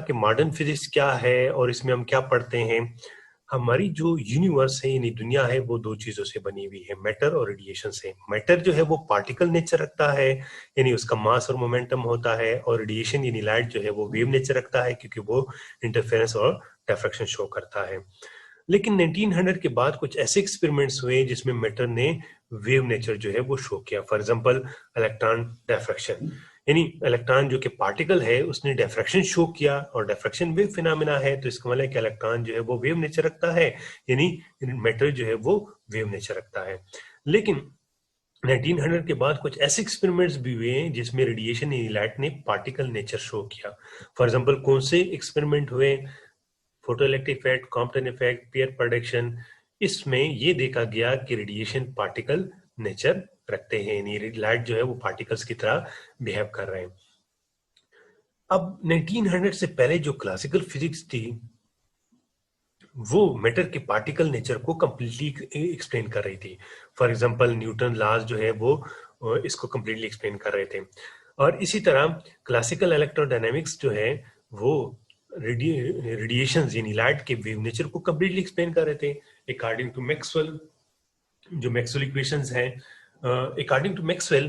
कि modern physics क्या है और इसमें हम क्या पढ़ते हैं। हमारी जो यूनिवर्स है यानी दुनिया है वो दो चीजों से बनी हुई है, मैटर और रेडिएशन से। मैटर जो है वो पार्टिकल नेचर रखता है यानी उसका मास और मोमेंटम होता है, और रेडिएशन यानी लाइट जो है वो वेव नेचर रखता है क्योंकि वो इंटरफेरेंस और डिफ्रैक्शन शो करता है। लेकिन 1900 के बाद कुछ ऐसे एक्सपेरिमेंट्स हुए जिसमें मैटर ने वेव नेचर जो है वो शो किया। फॉर एग्जांपल इलेक्ट्रॉन डिफ्रैक्शन, यानी इलेक्ट्रॉन जो कि पार्टिकल है उसने डिफ्रैक्शन शो किया, और डिफ्रैक्शन वेव फिनोमेना है, तो इसका मतलब है कि इलेक्ट्रॉन जो है वो वेव नेचर रखता है, यानी मैटर जो है वो वेव नेचर रखता है। लेकिन 1900 के बाद कुछ ऐसे एक्सपेरिमेंट्स भी हुए हैं जिसमें रेडिएशन यानी लाइट ने पार्टिकल नेचर शो किया। फॉर एग्जांपल कौन से एक्सपेरिमेंट हुए? Photo electric effect, Compton effect, pair production. इसमें ये देखा गया कि रेडिएशन पार्टिकल नेचर रखते हैं, यानी लाइट जो है वो पार्टिकल्स की तरह बिहेव कर रहे हैं। अब 1900 से पहले जो क्लासिकल फिजिक्स थी वो मैटर के पार्टिकल नेचर को कंप्लीटली एक्सप्लेन कर रही थी। फॉर एग्जांपल न्यूटन लॉज जो है वो इसको कंप्लीटली एक्सप्लेन कर रहे थे। और इसी तरह क्लासिकल इलेक्ट्रोडायनेमिक्स जो है वो रेडिएशन यानी लाइट के वेव नेचर को कंप्लीटली एक्सप्लेन कर रहे थे। अकॉर्डिंग टू मैक्सवेल, जो मैक्सवेल इक्वेशंस हैं, according to Maxwell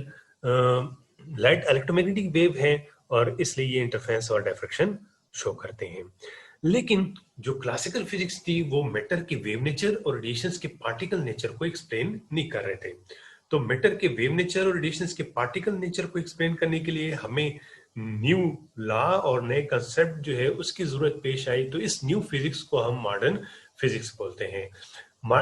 light electromagnetic wave है और इसलिए ये इंटरफेरेंस और डिफ्रैक्शन शो करते हैं। लेकिन जो क्लासिकल फिजिक्स थी वो मैटर के वेव नेचर और रेडिएशंस के पार्टिकल नेचर को एक्सप्लेन नहीं कर रहे थे। तो मैटर के वेव नेचर और रेडिएशंस के पार्टिकल नेचर को एक्सप्लेन करने के लिए हमें न्यू लॉ और नए कंसेप्ट जो है उसकी जरूरत पेश आई। तो इस न्यू फिजिक्स को हम मॉडर्न फिजिक्स बोलते हैं।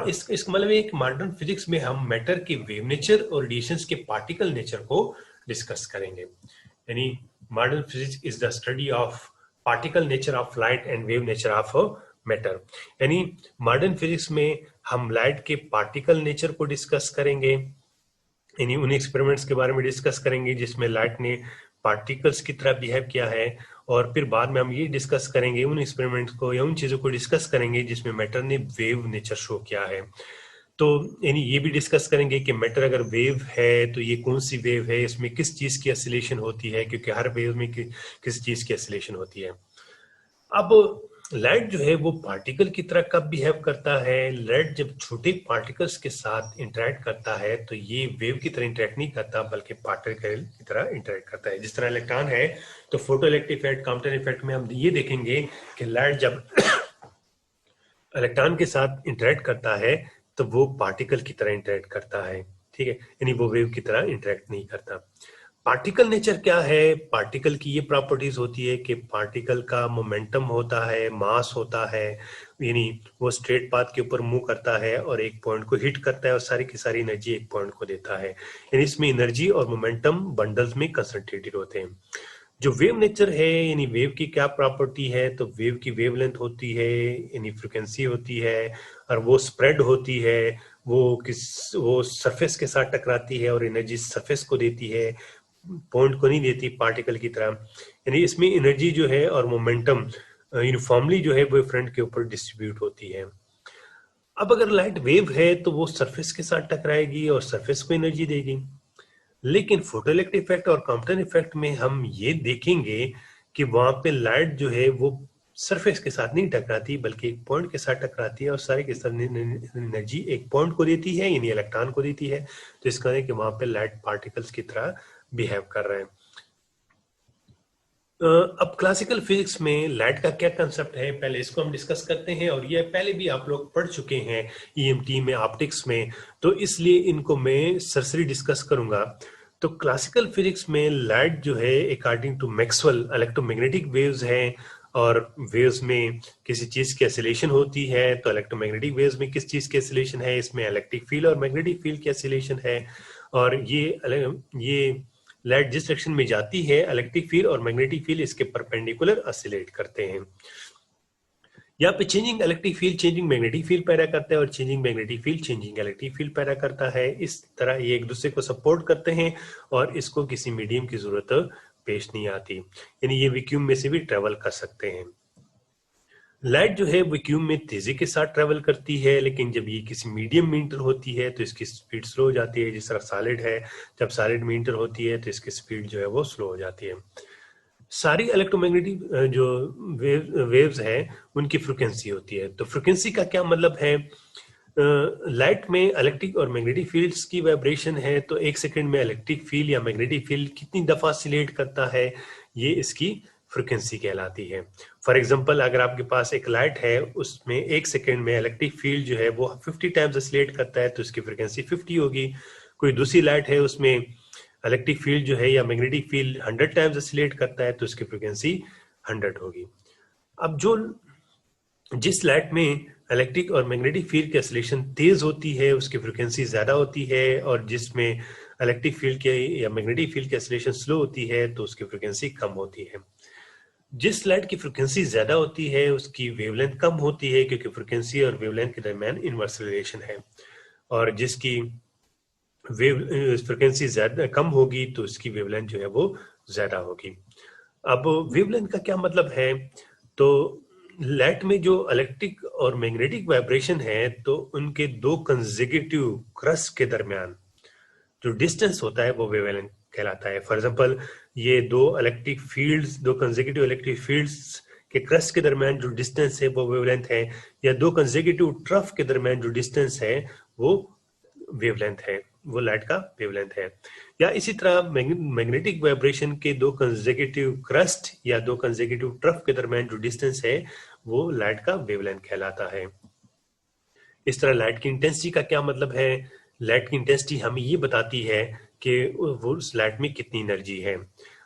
इसका मतलब है कि मॉडर्न फिजिक्स में हम मैटर के वेव नेचर और रेडिएशंस के पार्टिकल नेचर को डिस्कस करेंगे। यानी modern physics is the study of particle nature of light and wave nature of matter. यानी मॉडर्न फिजिक्स में हम लाइट के पार्टिकल नेचर को डिस्कस करेंगे, यानी उन एक्सपेरिमेंट्स के बारे में डिस्कस करेंगे जिसमें लाइट ने पार्टिकल्स की तरह बिहेव किया है, और फिर बाद में हम ये डिस्कस करेंगे उन एक्सपेरिमेंट्स को या उन चीजों को डिस्कस करेंगे जिसमें मैटर ने वेव नेचर शो किया है। तो यानी ये भी डिस्कस करेंगे कि मैटर अगर वेव है तो ये कौन सी वेव है, इसमें किस चीज की एसिलेशन होती है, क्योंकि हर वेव में किस चीज की एसिलेशन होती है। अब लाइट जो है वो पार्टिकल की तरह कब बिहेव करता है? लाइट जब छोटे पार्टिकल्स के साथ इंटरेक्ट करता है तो ये वेव की तरह इंटरेक्ट नहीं करता बल्कि पार्टिकल की तरह इंटरेक्ट करता है। जिस तरह इलेक्ट्रॉन है तो photo electric effect, Compton effect में हम ये देखेंगे कि लाइट जब इलेक्ट्रॉन के साथ इंटरेक्ट करता है तो वो पार्टिकल की तरह इंटरेक्ट करता है, ठीक है, यानी वो वेव की तरह इंटरेक्ट नहीं करता। पार्टिकल नेचर क्या है? पार्टिकल की ये प्रॉपर्टीज होती है कि पार्टिकल का मोमेंटम होता है, मास होता है, यानी वो स्ट्रेट पाथ के ऊपर मूव करता है और एक पॉइंट को हिट करता है और सारी की सारी एनर्जी एक पॉइंट को देता है। यानी इसमें एनर्जी और मोमेंटम बंडल्स में कंसंट्रेटेड होते हैं। जो वेव नेचर है यानी वेव की क्या प्रॉपर्टी है? तो वेव की वेवलेंथ होती है यानी फ्रीक्वेंसी होती है, और वो स्प्रेड होती है, वो सरफेस के साथ टकराती है और एनर्जी सरफेस को देती है, पॉइंट को नहीं देती पार्टिकल की तरह। यानी इसमें एनर्जी जो है और मोमेंटम यूनिफॉर्मली जो है वो फ्रंट के ऊपर डिस्ट्रीब्यूट होती है। अब अगर लाइट वेव है तो वो सरफेस के साथ टकराएगी और सरफेस को एनर्जी देगी। लेकिन फोटोइलेक्ट्रिक इफेक्ट और कॉम्पटन इफेक्ट में हम ये देखेंगे कि वहां पे लाइट जो है वो सरफेस के साथ नहीं टकराती बल्कि एक पॉइंट के साथ टकराती है और सारी की सारी एनर्जी एक पॉइंट को देती है यानी इलेक्ट्रॉन को देती है। तो इसका है कि वहां पे लाइट पार्टिकल्स की तरह बिहेव कर रहे हैं। अब क्लासिकल फिजिक्स में लाइट का क्या कंसेप्ट है पहले इसको हम डिस्कस करते हैं, और ये पहले भी आप लोग पढ़ चुके हैं ईएमटी में, ऑप्टिक्स में, तो इसलिए इनको मैं सरसरी डिस्कस करूंगा। तो क्लासिकल फिजिक्स में लाइट जो है according to Maxwell electromagnetic waves हैं, और वेव्स में किसी चीज की एसिलेशन होती है। तो इलेक्ट्रोमैग्नेटिक वेव्स में किस चीज की एसिलेशन है? इसमें इलेक्ट्रिक फील्ड और मैग्नेटिक फील्ड की एसिलेशन है। और ये लाइट जिस डायरेक्शन में जाती है इलेक्ट्रिक फील्ड और मैग्नेटिक फील्ड इसके परपेंडिकुलर ऑसिलेट करते हैं। यहाँ पे changing electric field changing magnetic field पैदा करता है और changing magnetic field changing electric field पैदा करता है। इस तरह ये एक दूसरे को सपोर्ट करते हैं और इसको किसी मीडियम की जरूरत पेश नहीं आती, यानी ये वैक्यूम में से भी ट्रेवल कर सकते हैं। लाइट जो है वैक्यूम में तेजी के साथ ट्रेवल करती है, लेकिन जब ये किसी मीडियम में इंटर होती है तो इसकी स्पीड स्लो हो जाती है। जिस तरह सॉलिड है, जब सॉलिड में इंटर होती है तो इसकी स्पीड जो है वो स्लो हो जाती है। सारी इलेक्ट्रोमैग्नेटिक जो वेव्स हैं उनकी फ्रिक्वेंसी होती है। तो फ्रिक्वेंसी का क्या मतलब है? लाइट में इलेक्ट्रिक और मैग्नेटिक फील्ड्स की वाइब्रेशन है, तो एक सेकंड में इलेक्ट्रिक फील्ड या मैग्नेटिक फील्ड कितनी दफा ऑसिलेट करता है, ये इसकी फ्रिक्वेंसी कहलाती है। फॉर एग्जांपल, अगर आपके पास एक लाइट है, उसमें एक सेकंड में इलेक्ट्रिक फील्ड जो है वो 50 टाइम्स ऑसिलेट करता है, तो इसकी फ्रिक्वेंसी 50 होगी। कोई दूसरी लाइट है, उसमें इलेक्ट्रिक फील्ड जो है या मैग्नेटिक फील्ड 100 टाइम्स ऑसिलेट करता है, तो इसकी फ्रिक्वेंसी 100 होगी। अब जो जिस लाइट में इलेक्ट्रिक और मैग्नेटिक फील्ड की ऑसिलेशन तेज होती है, उसकी फ्रिक्वेंसी ज्यादा होती है, और जिसमें इलेक्ट्रिक फील्ड के या मैग्नेटिक फील्ड की ऑसिलेशन स्लो होती है, तो उसकी फ्रिक्वेंसी कम होती है। जिस लाइट की फ्रिक्वेंसी ज्यादा होती है, उसकी वेवलेंथ कम होती है, क्योंकि फ्रिक्वेंसी और वेवलेंथ के दरमियान इनवर्स रिलेशन है। और जिसकी वेव फ्रिक्वेंसी ज्यादा कम होगी, तो उसकी वेवलेंथ जो है वो ज्यादा होगी। अब वेवलेंथ का क्या मतलब है? तो लाइट में जो इलेक्ट्रिक और मैग्नेटिक वाइब्रेशन है, तो उनके दो कंसेक्यूटिव क्रस्ट के दरमियान जो डिस्टेंस होता है वो वेवलेंथ कहलाता है। फॉर एग्जांपल, ये दो कंसेक्यूटिव इलेक्ट्रिक फील्ड्स के क्रस्ट के दरमियान जो डिस्टेंस है वो वेवलेंथ है, या दो कंसेक्यूटिव ट्रफ के दरमियान जो डिस्टेंस है वो वेवलेंथ है, वो लाइट का वेवलेंथ है। या इसी तरह मैग्नेटिक वाइब्रेशन के दो कंसेक्यूटिव क्रस्ट या दो कंसेक्यूटिव ट्रफ के दरमियान जो डिस्टेंस है वो लाइट का वेवलेंथ कहलाता है। इस तरह लाइट की इंटेंसिटी का क्या मतलब है? लाइट की इंटेंसिटी हमें ये बताती है कि वो उस लाइट में कितनी एनर्जी है।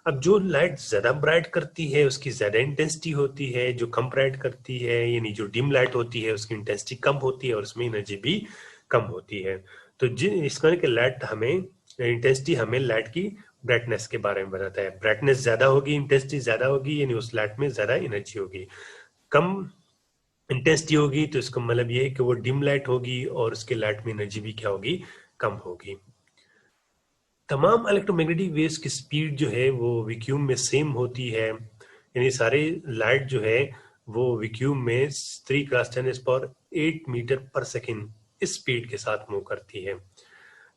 अब जो लाइट ज्यादा ब्राइट करती है उसकी ज्यादा इंटेंसिटी होती है, जो कम ब्राइट करती है यानी जो डिम लाइट होती है उसकी इंटेंसिटी कम होती है और उसमें एनर्जी भी कम होती है। तो इस तरह के लाइट हमें इंटेंसिटी हमें लाइट की ब्राइटनेस के बारे में बताता है। ब्राइटनेस ज्यादा होगी, इंटेंसिटी ज्यादा होगी, यानी उस लाइट में ज्यादा एनर्जी होगी। कम इंटेंसिटी होगी तो इसका मतलब ये है कि वो डिम लाइट होगी और उसके लाइट में एनर्जी भी क्या होगी? कम होगी। तमाम इलेक्ट्रोमैग्नेटिक वेव्स की स्पीड जो है वो वैक्यूम में सेम होती है, यानी सारे लाइट जो है वो वैक्यूम में 3 × 10⁸ मीटर पर सेकेंड इस स्पीड के साथ मूव करती है।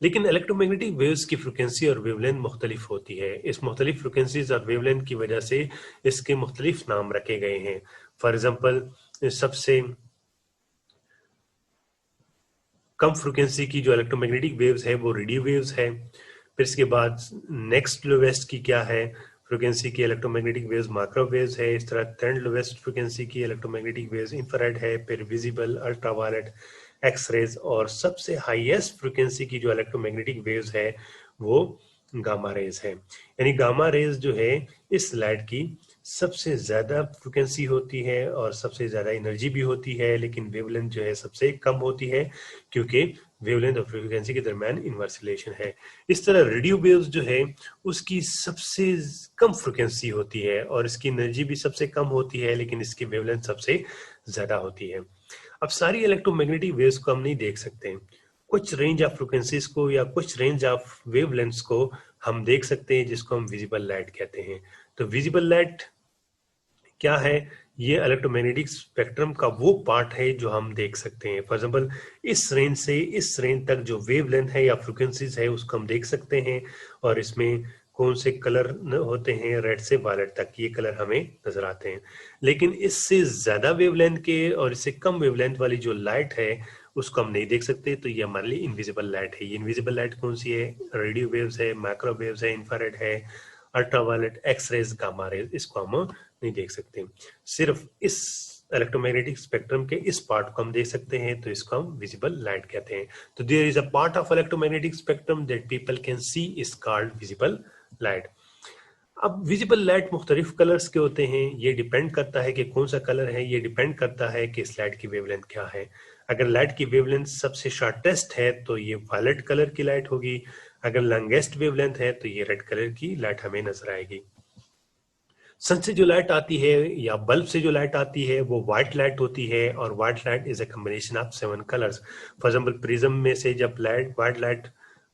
लेकिन इलेक्ट्रोमैग्नेटिक वेव्स की फ्रिक्वेंसी और वेवलेंथ मुख्तलिफ होती है। इस मुख्तलिफ फ्रिक्वेंसीज और वेवलेंथ की वजह से इसके मुख्तलिफ नाम रखे गए हैं। फॉर एग्जाम्पल, सबसे कम फ्रिक्वेंसी की जो इलेक्ट्रोमैग्नेटिक वेव्स है वो रेडियो वेव्स है। फिर इसके बाद नेक्स्ट लोवेस्ट की क्या है फ्रिक्वेंसी की इलेक्ट्रोमैग्नेटिक वेव्स? माइक्रोवेव्स है। इस तरह थर्ड लोवेस्ट फ्रिक्वेंसी की इलेक्ट्रोमैग्नेटिक वेव्स इंफ्रारेड है, फिर विजिबल, अल्ट्रावायलेट, एक्सरेज, और सबसे हाईएस्ट फ्रिक्वेंसी की जो इलेक्ट्रोमैग्नेटिक वेव्स है वो गामा रेज है। यानी गामा रेज जो है इस लाइट की सबसे ज्यादा फ्रिक्वेंसी होती है और सबसे ज्यादा एनर्जी भी होती है, लेकिन वेवलेंथ जो है सबसे कम होती है, क्योंकि वेवलेंथ और फ्रीक्वेंसी के दरमियान इनवर्स रिलेशन है। इस तरह रेडियो वेव्स जो है उसकी सबसे कम फ्रिक्वेंसी होती है और इसकी एनर्जी भी सबसे कम होती है, लेकिन इसकी वेवलेंथ सबसे ज्यादा होती है। अब सारी इलेक्ट्रोमैग्नेटिक वेव्स को हम नहीं देख सकते हैं। कुछ रेंज ऑफ फ्रिक्वेंसीज को या कुछ रेंज ऑफ वेवलेंथ्स को हम देख सकते हैं, जिसको हम विजिबल लाइट कहते हैं। तो विजिबल लाइट क्या है? ये इलेक्ट्रोमैग्नेटिक स्पेक्ट्रम का वो पार्ट है जो हम देख सकते हैं। फॉर एग्जाम्पल, इस रेंज से इस रेंज तक जो वेवलेंथ है या फ्रिक्वेंसीज है उसको हम देख सकते हैं, और इसमें कौन से कलर होते हैं, रेड से वायलेट तक ये कलर हमें नजर आते हैं। लेकिन इससे ज्यादा वेवलेंथ के और इससे कम वेवलेंथ वाली जो लाइट है उसको हम नहीं देख सकते, तो ये हमारे लिए इनविजिबल लाइट है। ये इनविजिबल लाइट कौन सी है? रेडियो वेव्स है, माइक्रोवेव्स है, इंफ्रारेड है, अल्ट्रावायलेट, एक्सरेज, गामा रेज, इसको हम नहीं देख सकते। सिर्फ इस इलेक्ट्रोमैग्नेटिक स्पेक्ट्रम के इस पार्ट को हम देख सकते हैं, तो इसको हम विजिबल लाइट कहते हैं। तो there is a part of electromagnetic spectrum that people can see is called visible light. अब विजिबल लाइट मुख्तलिफ कलर्स के होते हैं। ये डिपेंड करता है कि कौन सा कलर है, ये डिपेंड करता है कि इस लाइट की वेवलेंथ क्या है। अगर लाइट की वेवलेंथ सबसे शॉर्टेस्ट है तो ये वायलेट कलर की लाइट होगी। अगर लॉन्गेस्ट वेवलेंथ है तो ये रेड कलर की लाइट हमें नजर आएगी। सन से जो लाइट आती है या बल्ब से जो लाइट आती है वो व्हाइट लाइट होती है, और white light is a combination of 7 colours. For example, prism में से जब व्हाइट लाइट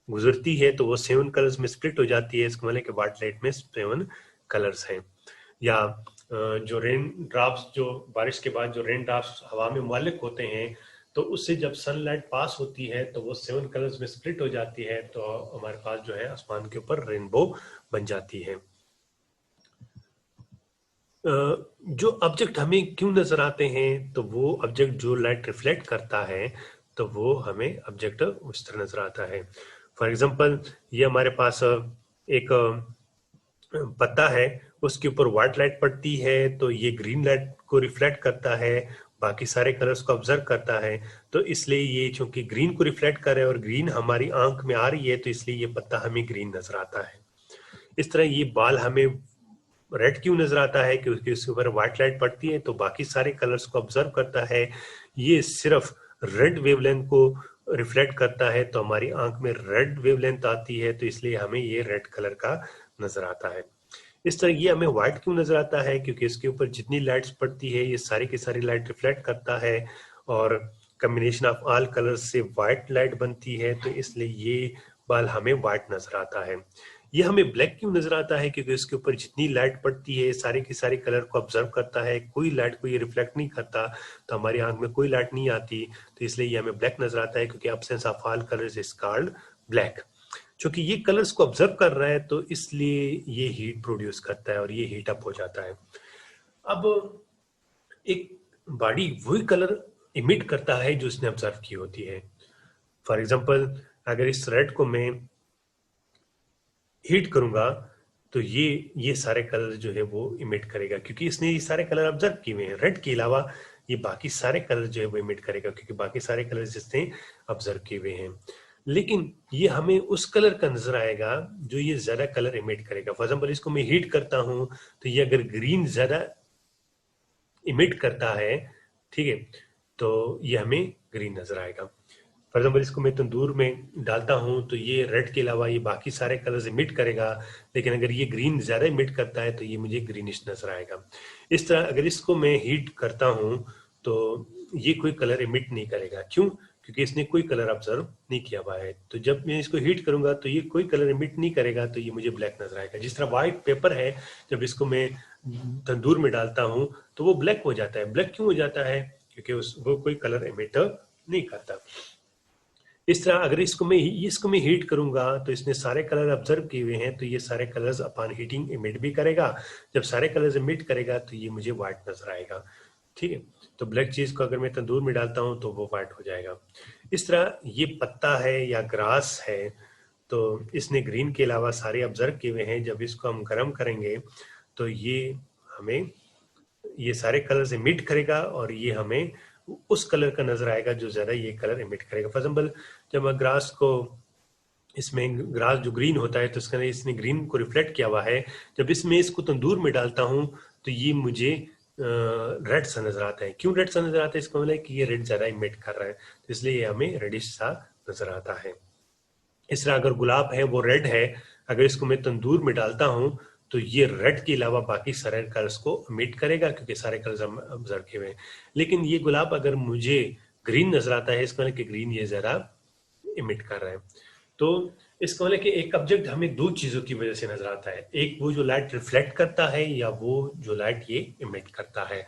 गुजरती है तो वो 7 कलर्स में स्प्लिट हो जाती है। इसका मतलब है कि व्हाइट लाइट में 7 कलर्स हैं। या जो रेन ड्रॉप्स, जो बारिश के बाद जो रेन ड्रॉप्स हवा में मुअल्लिक होते हैं, तो उससे जब सनलाइट पास होती है तो वो 7 कलर्स में स्प्लिट हो जाती है, तो हमारे पास जो है आसमान के ऊपर रेनबो बन जाती है। जो ऑब्जेक्ट हमें क्यों नजर आते हैं, तो वो ऑब्जेक्ट जो लाइट रिफ्लेक्ट करता है तो वो हमें ऑब्जेक्ट उस तरह नजर आता है। फॉर एग्जांपल, ये हमारे पास एक पत्ता है, उसके ऊपर व्हाइट लाइट पड़ती है तो ये ग्रीन लाइट को रिफ्लेक्ट करता है, बाकी सारे कलर्स को ऑब्जर्व करता है। तो इसलिए ये चूंकि ग्रीन को रिफ्लेक्ट कर रहा है और ग्रीन हमारी आंख में आ रही है, तो इसलिए ये पत्ता हमें ग्रीन नजर आता है। इस तरह ये बाल हमें रेड क्यों नजर आता है, क्योंकि उसके ऊपर व्हाइट लाइट पड़ती है तो बाकी सारे कलर्स को ऑब्जर्व करता है। ये सिर्फ रेड वेवलेंथ को रिफ्लेक्ट करता है, तो हमारी आंख में रेड वेवलेंथ आती है, तो इसलिए हमें ये रेड कलर का नजर आता है। इस तरह ये हमें व्हाइट क्यों नजर आता है, क्योंकि इसके ऊपर जितनी लाइट्स पड़ती है ये सारी की सारी लाइट रिफ्लेक्ट करता है और कम्बिनेशन ऑफ ऑल कलर्स से व्हाइट लाइट बनती है, तो इसलिए ये बाल हमें व्हाइट नजर आता है। ये हमें ब्लैक क्यों नजर आता है, क्योंकि इसके ऊपर जितनी लाइट पड़ती है सारी की सारी कलर को ऑब्जर्व करता है, कोई लाइट को ये रिफ्लेक्ट नहीं करता, तो हमारी आंख में कोई लाइट नहीं आती, तो इसलिए ये हमें ब्लैक नजर आता है, क्योंकि absence of all colours is called black. क्योंकि ये कलर्स को ऑब्जर्व कर रहा है तो इसलिए ये हीट प्रोड्यूस करता है और ये हीट अप हो जाता है। अब एक बॉडी वही कलर इमिट करता है जो उसने ऑब्जर्व की होती है। फॉर एग्जाम्पल, अगर इस रेड को मैं हीट करूंगा तो ये सारे कलर जो है वो इमिट करेगा, क्योंकि इसने ये सारे कलर ऑब्जर्व किए हुए हैं। रेड के अलावा ये बाकी सारे कलर जो है वो इमिट करेगा, क्योंकि बाकी सारे कलर जिसने ऑब्जर्व किए हुए हैं। लेकिन ये हमें उस कलर का नजर आएगा जो ये ज्यादा कलर इमिट करेगा। फॉर एग्जाम्पल, इसको मैं हीट करता हूं तो ये अगर ग्रीन ज्यादा इमिट करता है, ठीक है, तो ये हमें ग्रीन नजर आएगा। फॉर एग्जाम्पल, इसको मैं तंदूर में डालता हूं तो ये रेड के अलावा ये बाकी सारे कलर्स इमिट करेगा, लेकिन अगर ये ग्रीन ज्यादा इमिट करता है तो ये मुझे ग्रीनिश नजर आएगा। इस तरह अगर इसको मैं हीट करता हूं तो ये कोई कलर इमिट नहीं करेगा। क्यों? क्योंकि इसने कोई कलर ऑब्जर्व नहीं किया हुआ है। तो जब मैं इसको हीट करूंगा तो ये कोई कलर इमिट नहीं करेगा, तो ये मुझे ब्लैक नजर आएगा। जिस तरह व्हाइट पेपर है, जब इसको मैं तंदूर में डालता हूं तो वो ब्लैक हो जाता है। ब्लैक क्यों हो जाता है? क्योंकि वो कोई कलर इमिट नहीं करता। इस तरह अगर इसको मैं हीट करूंगा तो इसने सारे कलर ऑब्जर्व किए हुए हैं, तो ये सारे कलर्स अपॉन हीटिंग इमिट भी करेगा। जब सारे कलर्स इमिट करेगा तो ये मुझे व्हाइट नजर आएगा। ठीक है, तो ब्लैक चीज को अगर मैं तंदूर में डालता हूं तो वो व्हाइट हो जाएगा। इस तरह ये पत्ता है या ग्रास है, तो इसने ग्रीन के अलावा सारे ऑब्जर्व किए हुए हैं। जब इसको हम गर्म करेंगे तो हमें ये सारे कलर्स इमिट करेगा और ये हमें उस कलर का नजर आएगा जो ज्यादा ये कलर इमिट करेगा। फॉर एग्जाम्पल, जब मैं ग्रास को इसमें ग्रास जो ग्रीन होता है तो इसने ग्रीन को रिफ्लेक्ट किया हुआ है। जब इसको तंदूर में डालता हूं तो ये मुझे रेड सा नजर आता है। क्यों रेड सा नजर आता है? इसका मतलब है कि ये रेड ज्यादा इमिट कर रहा है, तो इसलिए ये हमें रेडिश सा नजर आता है। इस तरह अगर गुलाब है वो रेड है, अगर इसको मैं तंदूर में डालता हूं तो ये रेड के अलावा बाकी सारे कलर्स को इमिट करेगा, क्योंकि सारे कलर्स हम ऑब्जर्व किए हुए हैं। लेकिन ये गुलाब अगर मुझे ग्रीन नजर आता है, इसका मतलब कि ग्रीन ये ज्यादा इमिट कर रहा है। तो इसका मतलब कि एक ऑब्जेक्ट हमें दो चीजों की वजह से नजर आता है, एक वो जो लाइट रिफ्लेक्ट करता है या वो जो लाइट ये इमिट करता है।